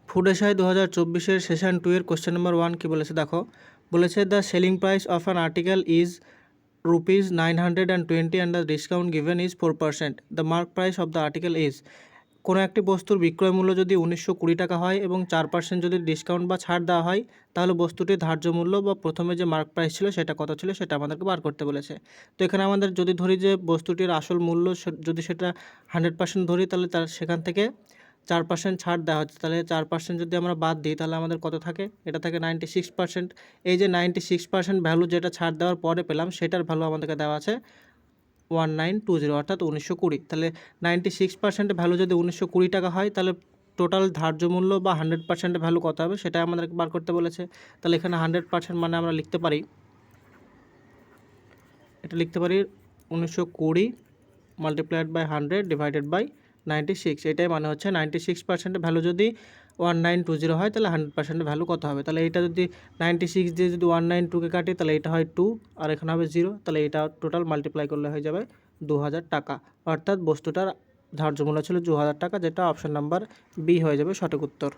Food SI 2024 session 2 এর question number 1 কি বলেছে দেখো। বলেছে the selling price of an article is ₹920 and the discount given is 4%। The mark price of the article is. কোনো একটি বস্তুর বিক্রয় মূল্য যদি 1920 টাকা হয় এবং 4% যদি ডিসকাউন্ট বা ছাড় দেওয়া হয়, তাহলে বস্তুটির ধার্য মূল্য বা প্রথমে যে মার্ক প্রাইস ছিল সেটা কত ছিল সেটা আমাদেরকে বার করতে বলেছে। তো এখানে আমাদের যদি ধরি যে বস্তুটির আসল মূল্য যদি সেটা 100% ধরি, তাহলে তার সেখান থেকে 4% ছাড় দেওয়া হচ্ছে, তাহলে 4% যদি আমরা বাদ দিই তাহলে আমাদের কত থাকে, এটা থাকে 96%। এই যে 96% ভ্যালু যেটা ছাড় দেওয়ার পরে পেলাম সেটার ভ্যালু আমাদেরকে দেওয়া আছে 1920 অর্থাৎ 1920। তাহলে 96% ভ্যালু যদি 1920 টাকা হয়, তাহলে টোটাল ধার্য মূল্য বা 100% ভ্যালু কত হবে সেটা আমাদেরকে বার করতে বলেছে। তাহলে এখানে 100% মানে আমরা লিখতে পারি, এটা লিখতে পারি 1920 মাল্টিপ্লাইড বাই 100 ডিভাইডেড বাই 96। এটাই মানে হচ্ছে 96% ভ্যালু যদি 1920 হয়, তাহলে 100% ভ্যালু কত হবে। তাহলে এটা যদি 96 দিয়ে যদি 192কে কাটি, তাহলে এটা হয় 2 আর এখানে হবে 0, তাহলে এটা টোটাল মাল্টিপ্লাই করলে হয়ে যাবে 2000 টাকা। অর্থাৎ বস্তুটার ধার্য মূল্য ছিল 2000 টাকা, যেটা অপশন নাম্বার বি হয়ে যাবে সঠিক উত্তর।